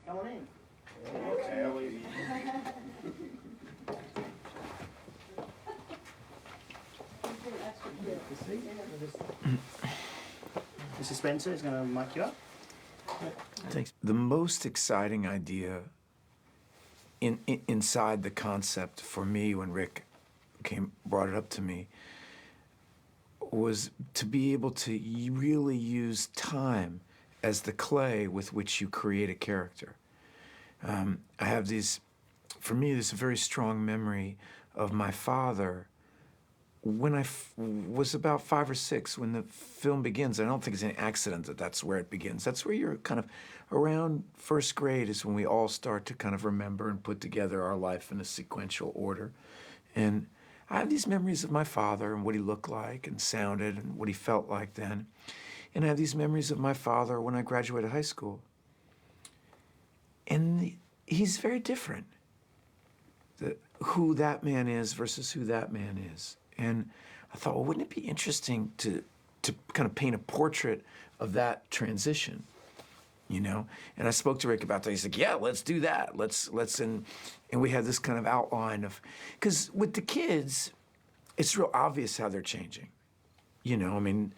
Come on in. Mrs. Spencer is going to mic you up. Thanks. The most exciting idea inside the concept for me when Rick brought it up to me was to be able to really use time as the clay with which you create a character. I have for me, there's a very strong memory of my father when I was about 5 or 6, when the film begins. I don't think it's an accident that that's where it begins. That's where you're kind of around first grade is when we all start to kind of remember and put together our life in a sequential order. And I have these memories of my father and what he looked like and sounded and what he felt like then. And I have these memories of my father when I graduated high school. And he's very different. Who that man is versus who that man is. And I thought, well, wouldn't it be interesting to kind of paint a portrait of that transition, you know? And I spoke to Rick about that. He's like, yeah, let's do that. And we had this kind of outline of, because with the kids, it's real obvious how they're changing. You know, I mean,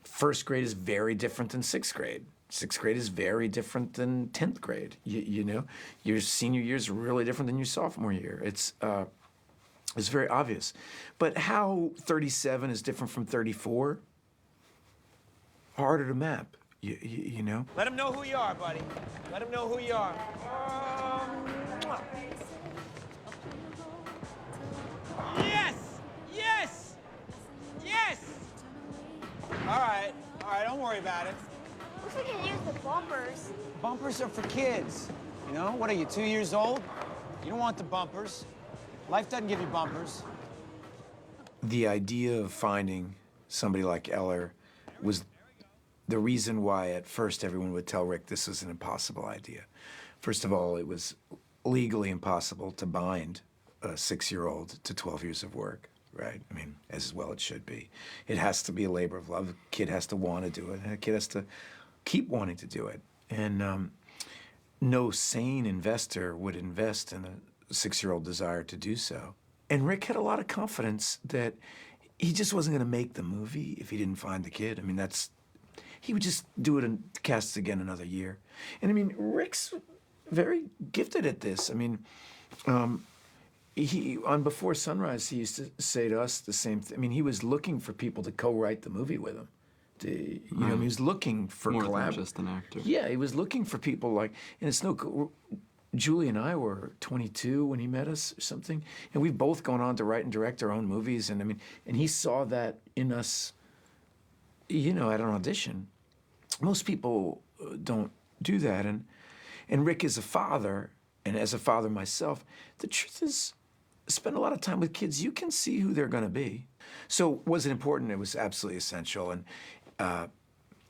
first grade is very different than sixth grade. Sixth grade is very different than 10th grade. You know, your senior year is really different than your sophomore year. It's very obvious. But how 37 is different from 34, harder to map, you know? Let them know who you are, buddy. Let them know who you are. Yes! Yes! Yes! All right, don't worry about it. Wish we could use the bumpers. Bumpers are for kids. You know, what are you, 2 years old? You don't want the bumpers. Life doesn't give you bumpers. The idea of finding somebody like Ellar was the reason why at first everyone would tell Rick this was an impossible idea. First of all, it was legally impossible to bind a 6-year-old to 12 years of work, right? I mean, as well it should be. It has to be a labor of love. A kid has to want to do it, and a kid has to keep wanting to do it. And no sane investor would invest in a 6-year-old desire to do so. And Rick had a lot of confidence that he just wasn't going to make the movie if he didn't find the kid. I mean, he would just do it and cast it again another year. And I mean, Rick's very gifted at this. I mean, he on Before Sunrise, he used to say to us the same thing. I mean, he was looking for people to co-write the movie with him. You know, he was looking for more than just an actor. Yeah, he was looking for people like, and it's Julie and I were 22 when he met us or something, and we've both gone on to write and direct our own movies, and I mean, and he saw that in us, you know, at an audition. Most people don't do that, and Rick is a father, and as a father myself, the truth is, spend a lot of time with kids, you can see who they're gonna be. So was it important? It was absolutely essential, and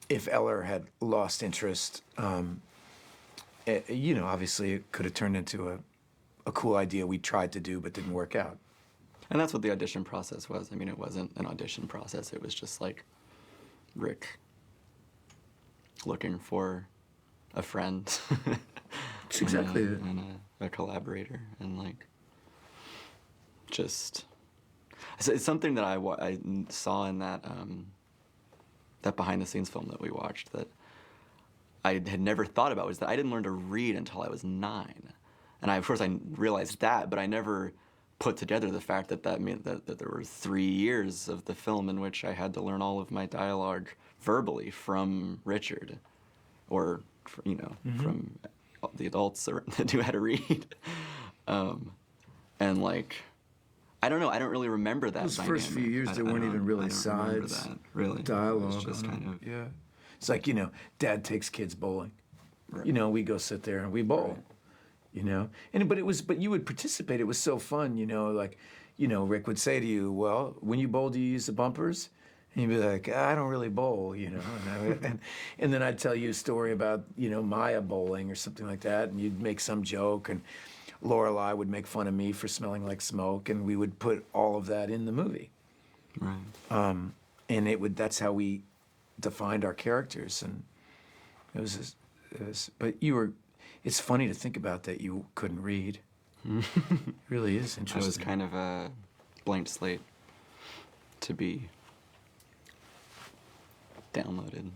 if Ellar had lost interest, you know, obviously it could have turned into a cool idea we tried to do but didn't work out. And that's what the audition process was. I mean, it wasn't an audition process. It was just like Rick looking for a friend. It's exactly it. And a collaborator. And like, just, it's something that I saw in that, that behind the scenes film that we watched that I had never thought about, was that I didn't learn to read until I was 9. And of course I realized that, but I never put together the fact that meant that there were 3 years of the film in which I had to learn all of my dialogue verbally from Richard, or, you know, from the adults that knew how to read. And like, I don't know, I don't really remember that Those dynamic. first few years, there weren't even really sides, that, really. dialogue. It was just kind of, yeah. It's like, you know, Dad takes kids bowling. Right. You know, we go sit there and we bowl. Right. You know, but you would participate. It was so fun. You know, like, you know, Rick would say to you, "Well, when you bowl, do you use the bumpers?" And you'd be like, "I don't really bowl," you know. And then I'd tell you a story about, you know, Maya bowling or something like that, and you'd make some joke, and Lorelai would make fun of me for smelling like smoke, and we would put all of that in the movie. right. And that's how we defined our characters, and it was. But It's funny to think about that you couldn't read. It really is I interesting. was kind of a blank slate to be downloaded.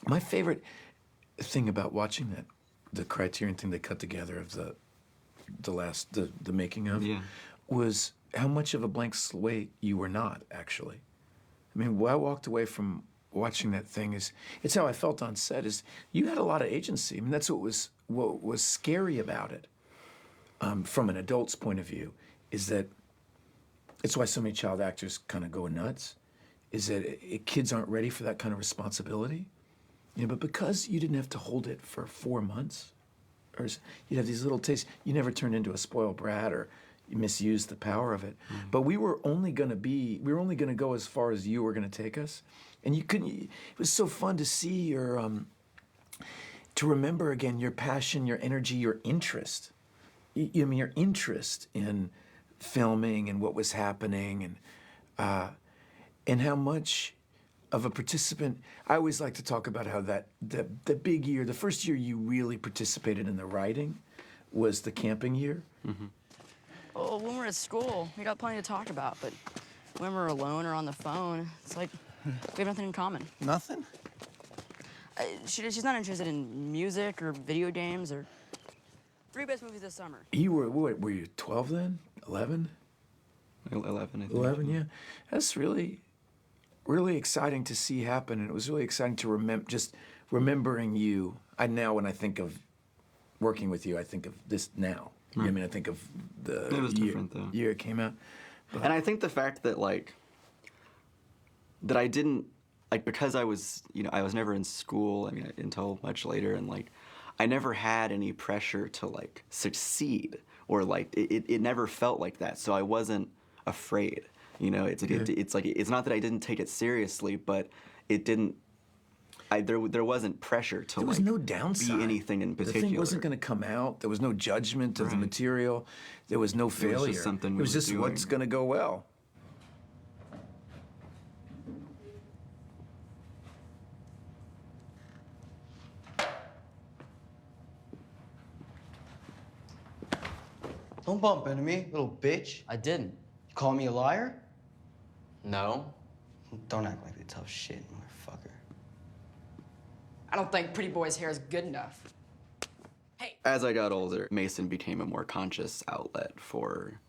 My favorite thing about watching that, the Criterion thing they cut together of the making of, Yeah. was how much of a blank slate you were not, actually. I mean, what I walked away from watching that thing it's how I felt on set, is you had a lot of agency. I mean, that's what was scary about it, from an adult's point of view, is that it's why so many child actors kind of go nuts, is that kids aren't ready for that kind of responsibility. You know, but because you didn't have to hold it for 4 months, or you'd have these little tastes, you never turned into a spoiled brat or you misused the power of it. But we were only going to go as far as you were going to take us. And you couldn't, it was so fun to see to remember again your passion, your energy, your interest. I mean, your interest in filming and what was happening, and how much of a participant. I always like to talk about how the big year, the first year you really participated in the writing was the camping year. Well, when we're at school, we got plenty to talk about, but when we're alone or on the phone, it's like we have nothing in common. Nothing? She's not interested in music or video games or 3 best movies this summer. You were you 12 then? 11? 11, I think. 11, yeah. That's really, really exciting to see happen, and it was really exciting to remembering you. Now when I think of working with you, I think of this now. Right. I mean, I think of the It was different, though. year it came out. But And I think the fact that, like, that I didn't, like, because I was, I was never in school, I mean, until much later, and, like, I never had any pressure to, like, succeed, or, like, it never felt like that, so I wasn't afraid, it's like, it's not that I didn't take it seriously, but it didn't, there wasn't pressure to, there was like, no downside. be anything in particular. The thing wasn't going to come out. There was no judgment of the Right. material. There was no failure. just something It we was were just doing. what's going to go well. Don't bump into me, little bitch. I didn't. You call me a liar? No. Don't act like the tough shit, motherfucker. I don't think Pretty Boy's hair is good enough. Hey. As I got older, Mason became a more conscious outlet for,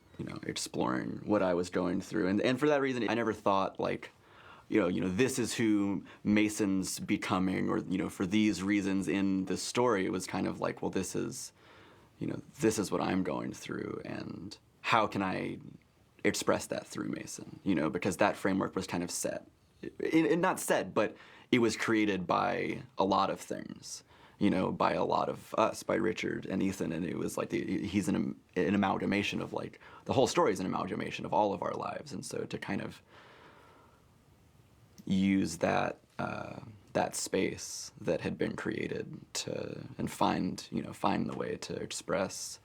exploring what I was going through. And for that reason, I never thought, like, this is who Mason's becoming, or, for these reasons in this story. It was kind of like, well, this is what I'm going through, and how can I express that through Mason? Because that framework was kind of set. Not set, but it was created by a lot of things. By a lot of us, by Richard and Ethan, and it was like he's an amalgamation of, like, the whole story is an amalgamation of all of our lives, and so to kind of use that space that had been created and find the way to express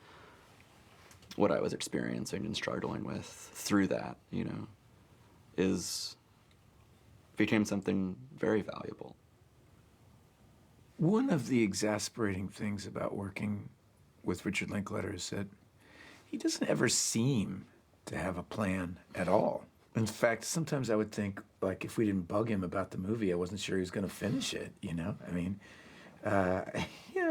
what I was experiencing and struggling with through that, became something very valuable. One of the exasperating things about working with Richard Linklater is that he doesn't ever seem to have a plan at all. In fact, sometimes I would think, like, if we didn't bug him about the movie, I wasn't sure he was going to finish it, I mean,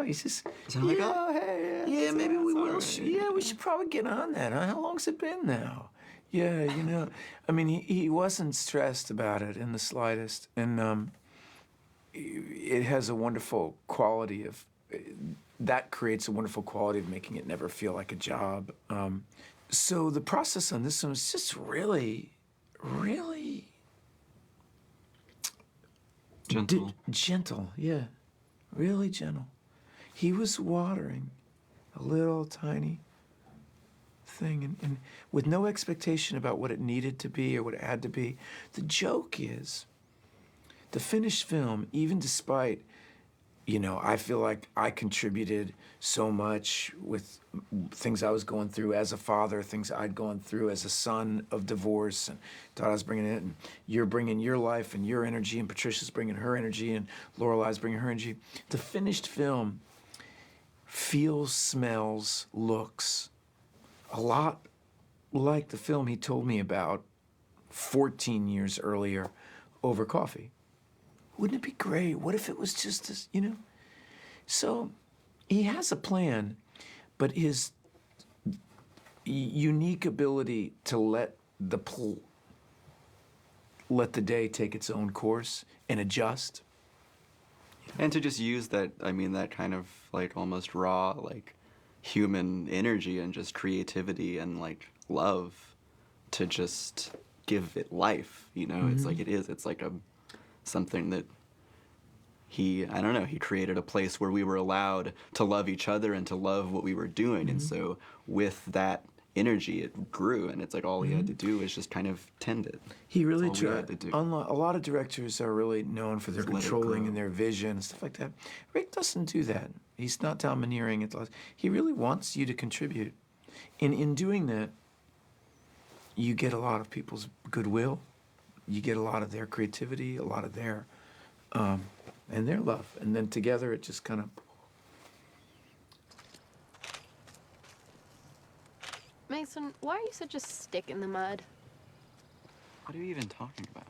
he's just, hey, maybe we will. Yeah, we should probably get on that. Huh? How long's it been now? Yeah, I mean, he wasn't stressed about it in the slightest, and it has a wonderful quality that creates a wonderful quality of making it never feel like a job. So the process on this one was just really, really Gentle. gentle, yeah, really gentle. He was watering a little tiny thing, and with no expectation about what it needed to be or what it had to be. The joke is, the finished film, even despite, I feel like I contributed so much with things I was going through as a father, things I'd gone through as a son of divorce, and thought I was bringing it, and you're bringing your life and your energy, and Patricia's bringing her energy, and Lorelei's bringing her energy. The finished film feels, smells, looks a lot like the film he told me about 14 years earlier over coffee. Wouldn't it be great? What if it was just this, you know? So he has a plan, but his unique ability to let the day take its own course and adjust. And to just use that, I mean, that kind of like almost raw, like human energy and just creativity and like love to just give it life, you know? It's like it's like something that I don't know, he created a place where we were allowed to love each other and to love what we were doing. And so with that energy, it grew, and it's like all he had to do was just kind of tend it. He really That's all we tried. had to do. A lot of directors are really known for their Just let it controlling grow. and their vision and stuff like that. Rick doesn't do that. He's not domineering. He really wants you to contribute. And in doing that, you get a lot of people's goodwill. You get a lot of their creativity, a lot of their, and their love. And then together it just kind of... Mason, why are you such a stick in the mud? What are you even talking about?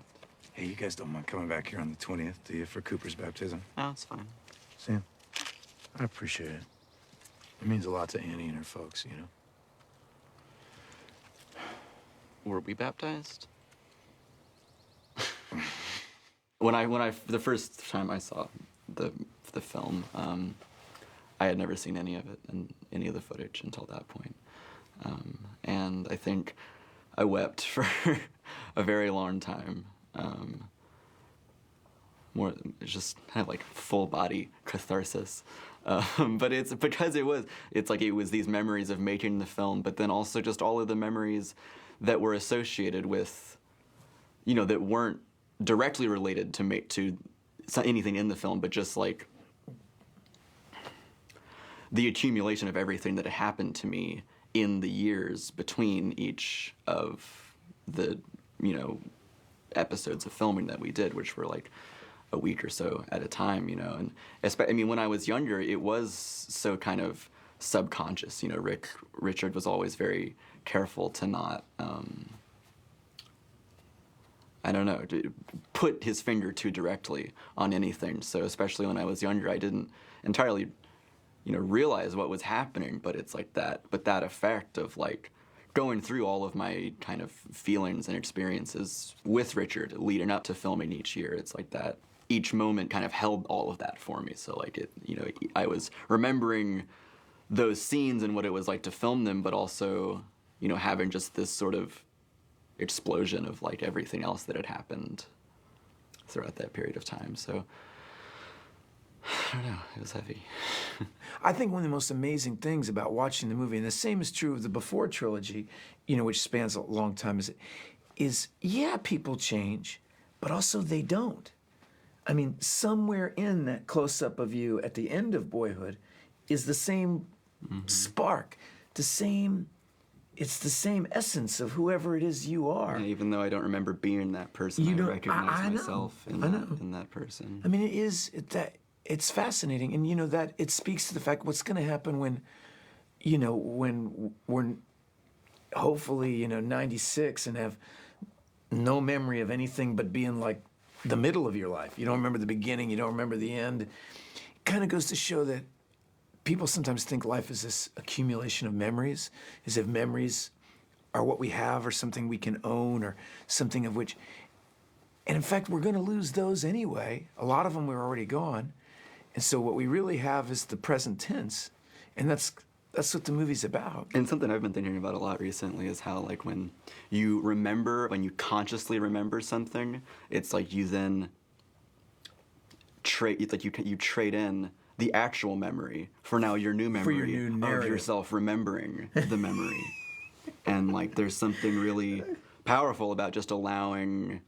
Hey, you guys don't mind coming back here on the 20th, do you, for Cooper's baptism? Oh, it's fine. Sam, I appreciate it. It means a lot to Annie and her folks, you know? Were we baptized? when the first time I saw the film, I had never seen any of it and any of the footage until that point. And I think I wept for a very long time. It's just kind of like full body catharsis. But it's because it was these memories of making the film, but then also just all of the memories that were associated with, you know, that weren't directly related to anything in the film, but just like the accumulation of everything that had happened to me in the years between each of the, you know, episodes of filming that we did, which were like a week or so at a time, you know. And I mean, when I was younger, it was so kind of subconscious, you know. Richard was always very careful to not, I don't know, to put his finger too directly on anything. So especially when I was younger, I didn't entirely, you know, realize what was happening, but it's like that, but that effect of like going through all of my kind of feelings and experiences with Richard leading up to filming each year, it's like that each moment kind of held all of that for me. So like it, you know, I was remembering those scenes and what it was like to film them, but also, you know, having just this sort of explosion of like everything else that had happened throughout that period of time. So I don't know, it was heavy. I think one of the most amazing things about watching the movie, and the same is true of the Before trilogy, you know, which spans a long time, is yeah, people change, but also they don't. I mean, somewhere in that close-up of you at the end of Boyhood is the same spark, it's the same essence of whoever it is you are. Yeah, even though I don't remember being that person, I recognize myself in that person. I mean, it's fascinating, and you know that it speaks to the fact what's going to happen when, you know, when we're hopefully, you know, 96 and have no memory of anything but being like the middle of your life. You don't remember the beginning, you don't remember the end. It kind of goes to show that people sometimes think life is this accumulation of memories, as if memories are what we have or something we can own or something of which, and in fact, we're going to lose those anyway. A lot of them are already gone. And so what we really have is the present tense, and that's what the movie's about. And something I've been thinking about a lot recently is how, like, when you consciously remember something, it's like you then trade, it's like you trade in the actual memory for now your new memory your new narrative. of yourself remembering the memory. And like, there's something really powerful about just allowing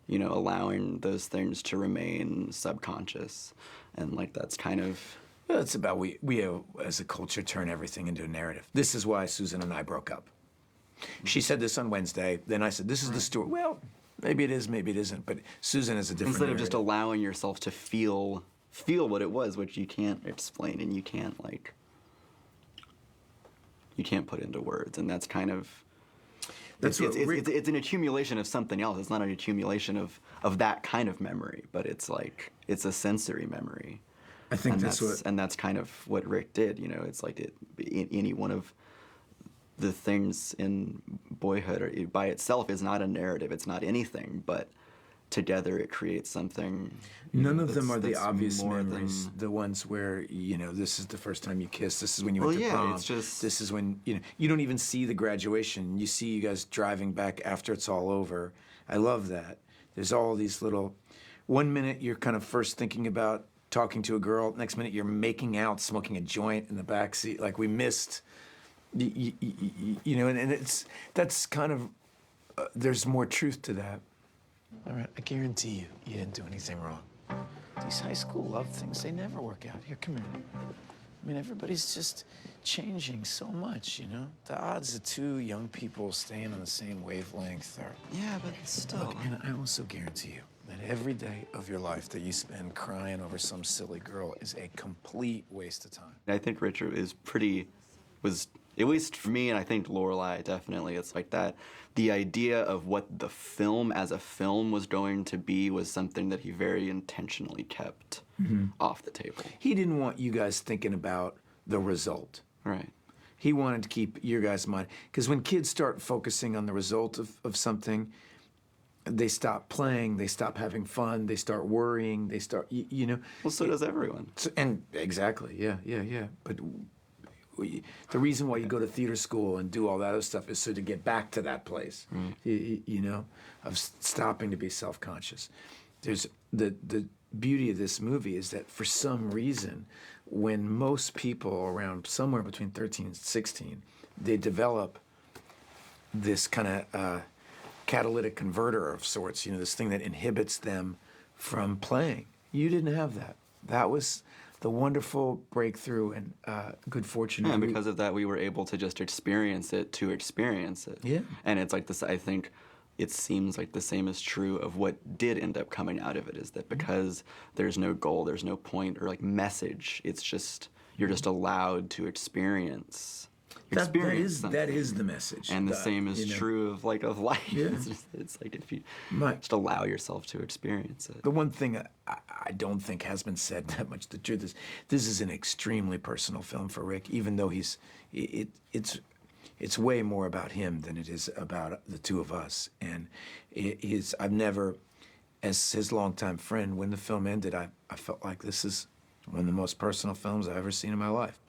those things to remain subconscious. And like, that's kind of... Well, it's about we as a culture turn everything into a narrative. This is why Susan and I broke up. She said this on Wednesday, then I said, this is the story. Well, maybe it is, maybe it isn't, but Susan is a different Instead narrative. of just allowing yourself to feel what it was, which you can't explain and you can't, like, can't put into words, and that's kind of That's what Rick- it's an accumulation of something else. It's not an accumulation of that kind of memory, but it's like it's a sensory memory. I think And that's kind of what Rick did. You know, it's like any one of the things in Boyhood by itself is not a narrative. It's not anything, but together it creates something. None of them are the that's obvious more memories. than- The ones where, you know, this is the first time you kiss. This is when you Well, went to yeah, prom. it's just- This is when, you know, you don't even see the graduation. You see you guys driving back after it's all over. I love that. There's all these little. One minute you're kind of first thinking about talking to a girl. Next minute you're making out, smoking a joint in the back seat. Like we missed. You know, and that's kind of. There's more truth to that. All right, I guarantee you didn't do anything wrong. These high school love things, they never work out. Here, come here. I mean, everybody's just changing so much, you know? The odds of two young people staying on the same wavelength are... Yeah, but still. Look, and I also guarantee you that every day of your life that you spend crying over some silly girl is a complete waste of time. I think Richard was at least for me, and I think Lorelai definitely, it's like that, the idea of what the film as a film was going to be was something that he very intentionally kept off the table. He didn't want you guys thinking about the result. Right. He wanted to keep your guys' mind. Because when kids start focusing on the result of something, they stop playing, they stop having fun, they start worrying, they start, you know. Well, so does everyone. And exactly, yeah. But the reason why you go to theater school and do all that other stuff is so to get back to that place, you know, of stopping to be self-conscious. There's the beauty of this movie is that for some reason, when most people around somewhere between 13 and 16, they develop this kind of catalytic converter of sorts, you know, this thing that inhibits them from playing. You didn't have that. That was the wonderful breakthrough and good fortune. Yeah, and because of that, we were able to just experience it to experience it. Yeah. And it's like this, I think it seems like the same is true of what did end up coming out of it, is that because there's no goal, there's no point or like message, it's just, you're just allowed to experience something. That is the message. And the same is true of life. Yeah. It's like if you Right. just allow yourself to experience it. The one thing I don't think has been said that much, the truth is, this is an extremely personal film for Rick, even though it's way more about him than it is about the two of us. And I've never, as his longtime friend, when the film ended, I felt like this is one of the most personal films I've ever seen in my life.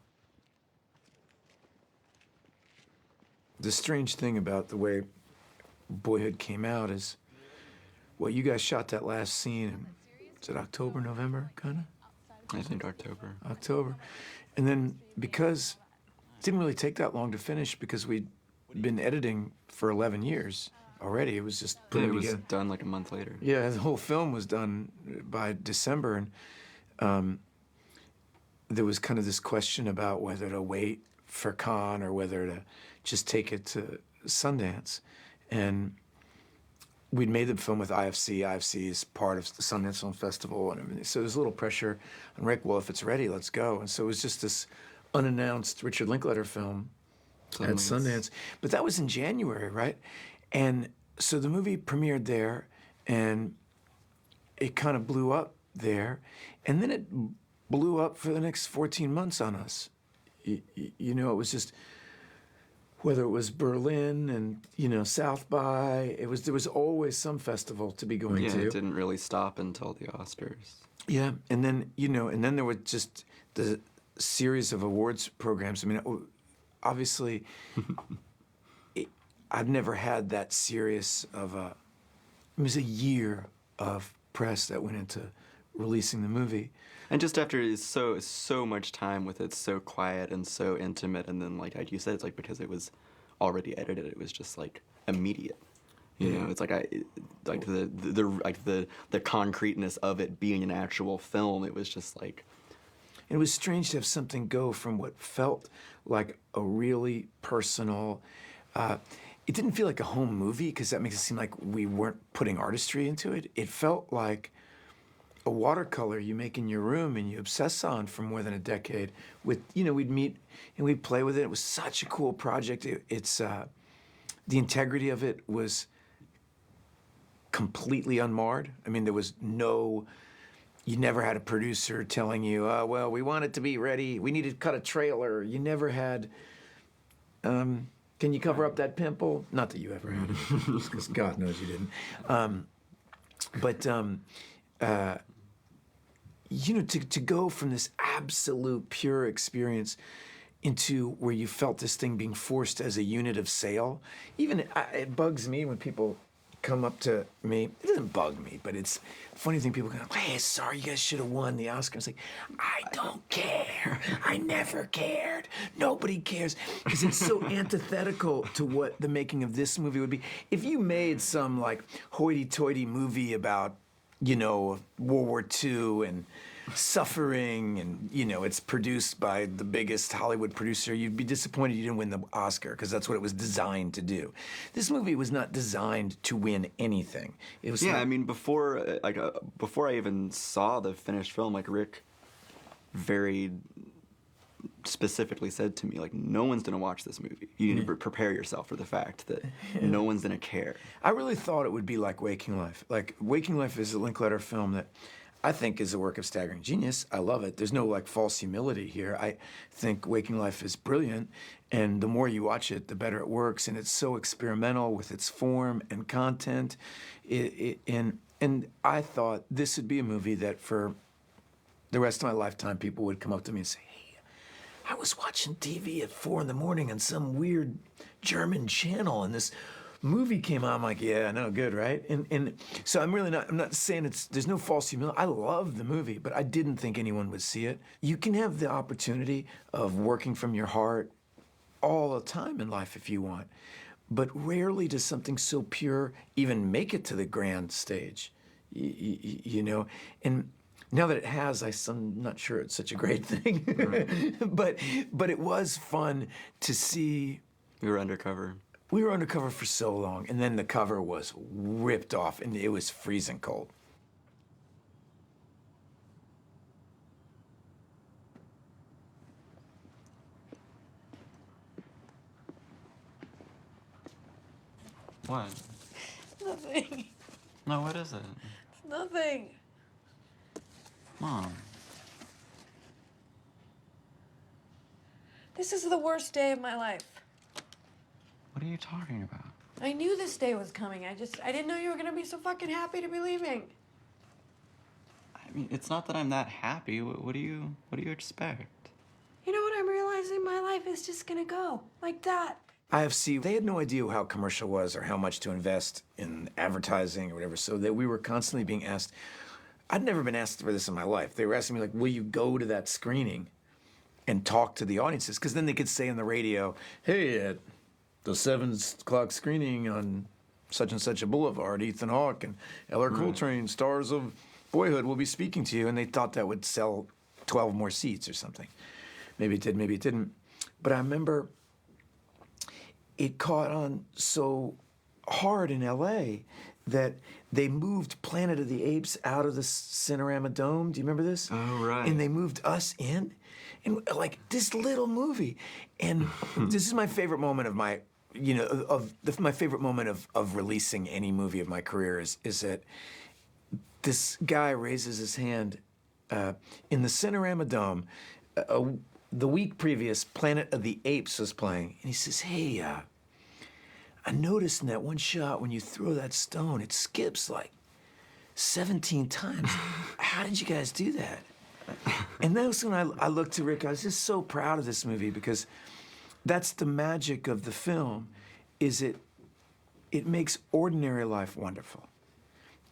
The strange thing about the way Boyhood came out is, well, you guys shot that last scene in, is it October, November, kind of? I think October. October. And then because it didn't really take that long to finish because we'd been editing for 11 years already. It was just putting It was together. done like a month later. Yeah, the whole film was done by December, and there was kind of this question about whether to wait for Cannes or whether to just take it to Sundance. And we'd made the film with IFC. IFC is part of the Sundance Film Festival and everything. So there's a little pressure on Rick, well, if it's ready, let's go. And so it was just this unannounced Richard Linklater film at Sundance. But that was in January, right? And so the movie premiered there, and it kind of blew up there. And then it blew up for the next 14 months on us. You know, it was just, whether it was Berlin and, you know, South by, there was always some festival to be going to. Yeah, it didn't really stop until the Oscars. Yeah, and then, you know, and then there were just the series of awards programs. I mean, obviously, I've never had that serious of it was a year of press that went into releasing the movie. And just after so much time with it, so quiet and so intimate, and then like you said, it's like because it was already edited, it was just like immediate. You know, it's like the concreteness of it being an actual film. It was just like. And it was strange to have something go from what felt like a really personal. It didn't feel like a home movie because that makes it seem like we weren't putting artistry into it. It felt like a watercolor you make in your room and you obsess on for more than a decade. With, you know, we'd meet and we'd play with it. It was such a cool project. It's the integrity of it was completely unmarred. I mean, there was no, you never had a producer telling you, oh, well, we want it to be ready. We need to cut a trailer. You never had, can you cover up that pimple? Not that you ever had it, because God knows you didn't. You know, to go from this absolute pure experience into where you felt this thing being forced as a unit of sale, even it bugs me when people come up to me. It doesn't bug me, but it's a funny thing. People go, hey, sorry, you guys should have won the Oscar. It's like, I don't care. I never cared. Nobody cares. Because it's so antithetical to what the making of this movie would be. If you made some like hoity-toity movie about, you know, World War II and suffering, and, you know, it's produced by the biggest Hollywood producer, you'd be disappointed you didn't win the Oscar, because that's what it was designed to do. This movie was not designed to win anything. It was I mean, before I even saw the finished film, like, Rick very specifically said to me, like, no one's gonna watch this movie. You need to prepare yourself for the fact that no one's gonna care. I really thought it would be like Waking Life. Like, Waking Life is a Linklater film that I think is a work of staggering genius. I love it. There's no like false humility here. I think Waking Life is brilliant, and the more you watch it, the better it works. And it's so experimental with its form and content. And I thought this would be a movie that for the rest of my lifetime, people would come up to me and say, hey, I was watching TV at 4 in the morning on some weird German channel, and this movie came out. I'm like, yeah, I know, good, right? And so I'm not saying there's no false humility. I love the movie, but I didn't think anyone would see it. You can have the opportunity of working from your heart all the time in life if you want, but rarely does something so pure even make it to the grand stage, you know? And now that it has, I'm not sure it's such a great thing, but it was fun to see. We were undercover. We were undercover for so long, and then the cover was ripped off, and it was freezing cold. What? Nothing. No, what is it? Nothing. Mom. This is the worst day of my life. What are you talking about? I knew this day was coming. I didn't know you were gonna be so fucking happy to be leaving. I mean, it's not that I'm that happy. What do you expect? You know what I'm realizing? My life is just gonna go like that. IFC, they had no idea how commercial was or how much to invest in advertising or whatever, so that we were constantly being asked. I'd never been asked for this in my life. They were asking me, like, will you go to that screening and talk to the audiences? Because then they could say on the radio, hey, at the 7 o'clock screening on such and such a boulevard, Ethan Hawke and Ellar Coltrane, stars of Boyhood, will be speaking to you. And they thought that would sell 12 more seats or something. Maybe it did, maybe it didn't. But I remember it caught on so hard in LA that they moved Planet of the Apes out of the Cinerama Dome. Do you remember this? Oh, right. And they moved us in. And like this little movie. And this is my favorite moment of my, you know, my favorite moment of releasing any movie of my career is that this guy raises his hand in the Cinerama Dome. The week previous, Planet of the Apes was playing. And he says, hey, I noticed in that one shot when you throw that stone, it skips like 17 times. How did you guys do that? And that was when I looked to Rick. I was just so proud of this movie because that's the magic of the film, is it makes ordinary life wonderful.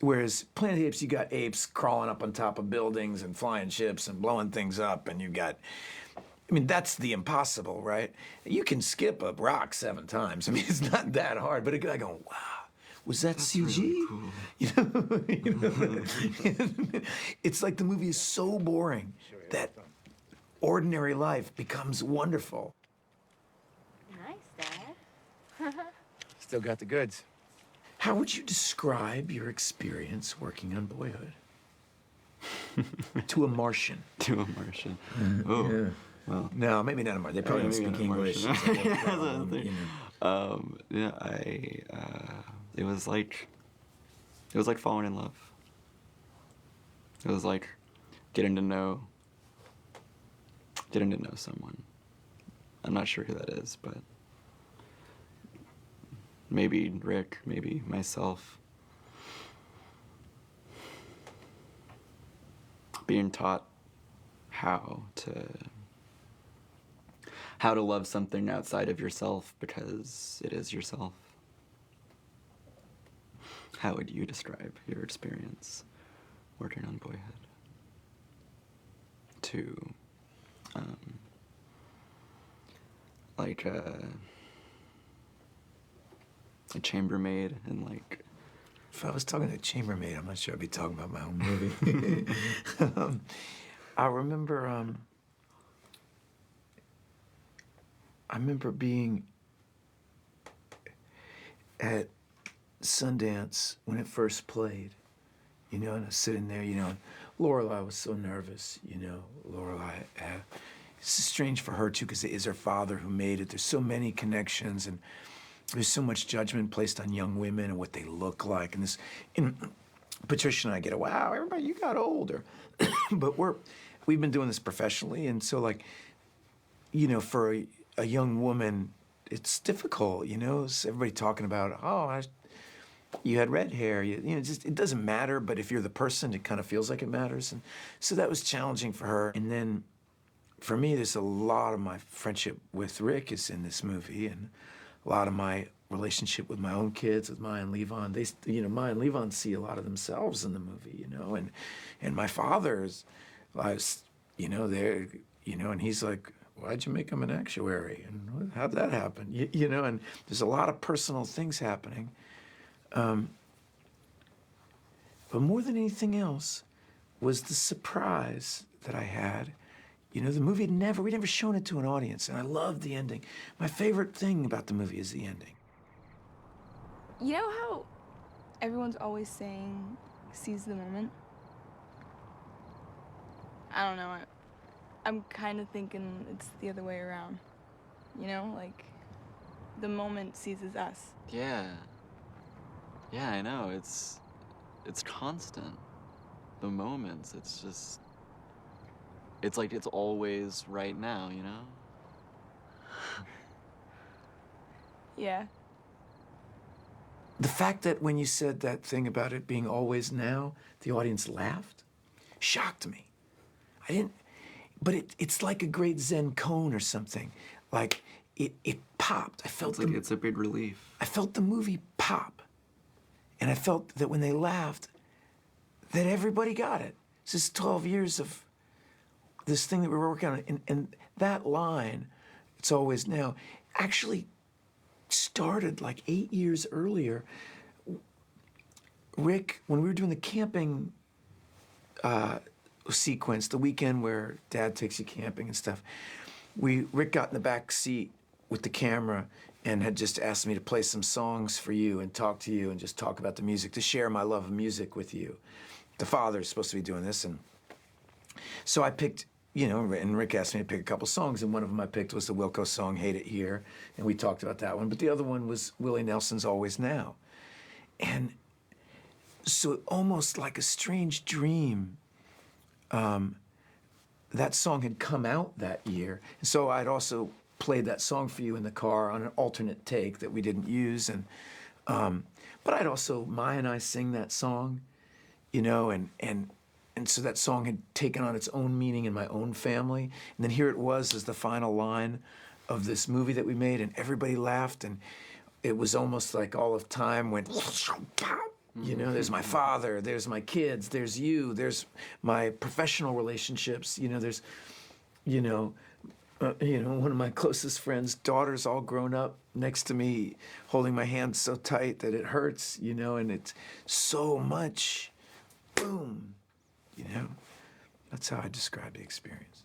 Whereas Planet of the Apes, you got apes crawling up on top of buildings and flying ships and blowing things up, and you got, I mean, that's the impossible, right? You can skip a rock 7 times. I mean, it's not that hard, but a guy going, wow. Was that that's CG? Really cool. You know? It's like the movie is so boring that ordinary life becomes wonderful. Nice, Dad. Still got the goods. How would you describe your experience working on Boyhood? To a Martian. To a Martian. Oh, Yeah. well. No, maybe not a Martian. They probably don't maybe speak not a English. Martian. It's a problem, you know. Yeah, it was like falling in love. It was like getting to know someone. I'm not sure who that is, but maybe Rick, maybe myself. Being taught how to love something outside of yourself because it is yourself. How would you describe your experience working on Boyhood? To, like a chambermaid and like. If I was talking to a chambermaid, I'm not sure I'd be talking about my own movie. I remember being at Sundance when it first played, you know, and I was sitting there, you know, and Lorelai was so nervous, you know. Lorelai, it's strange for her too, because it is her father who made it. There's so many connections, and there's so much judgment placed on young women and what they look like. And Patricia and I get it, wow, everybody, you got older. But we've been doing this professionally, and so, like, you know, for a young woman, it's difficult, you know. It's everybody talking about, you had red hair, you know, just, it doesn't matter, but if you're the person, it kind of feels like it matters. And so that was challenging for her. And then for me, there's a lot of my friendship with Rick is in this movie, and a lot of my relationship with my own kids, with Maya and Levon. They, you know, Maya and Levon see a lot of themselves in the movie, you know, and my father's, you know, there, you know, and he's like, why'd you make him an actuary? And how'd that happen? You know, and there's a lot of personal things happening. But more than anything else was the surprise that I had. You know, the movie we'd never shown it to an audience, and I loved the ending. My favorite thing about the movie is the ending. You know how everyone's always saying, seize the moment? I don't know, I'm kind of thinking it's the other way around. You know, like, the moment seizes us. Yeah. Yeah, I know, it's constant. The moments, it's just, it's like it's always right now, you know? Yeah. The fact that when you said that thing about it being always now, the audience laughed, shocked me. I didn't, but it's like a great Zen koan or something. Like, it popped. I felt it's like it's a big relief. I felt the movie pop. And I felt that when they laughed, that everybody got it. This is 12 years of this thing that we're working on. And that line, it's always now, actually started like 8 years earlier. Rick, when we were doing the camping sequence, the weekend where Dad takes you camping and stuff, Rick got in the back seat with the camera and had just asked me to play some songs for you and talk to you and just talk about the music, to share my love of music with you. The father's supposed to be doing this, and so I picked, you know, and Rick asked me to pick a couple songs, and one of them I picked was the Wilco song, Hate It Here, and we talked about that one, but the other one was Willie Nelson's Always Now. And so almost like a strange dream, that song had come out that year, and so I'd also played that song for you in the car on an alternate take that we didn't use, and but I'd also, Maya and I sing that song, you know, and so that song had taken on its own meaning in my own family, and then here it was as the final line of this movie that we made, and everybody laughed, and it was almost like all of time went, you know, there's my father, there's my kids, there's you, there's my professional relationships, you know, there's, you know, one of my closest friends' daughters all grown up next to me, holding my hand so tight that it hurts, you know, and it's so much, boom, you know. That's how I describe the experience.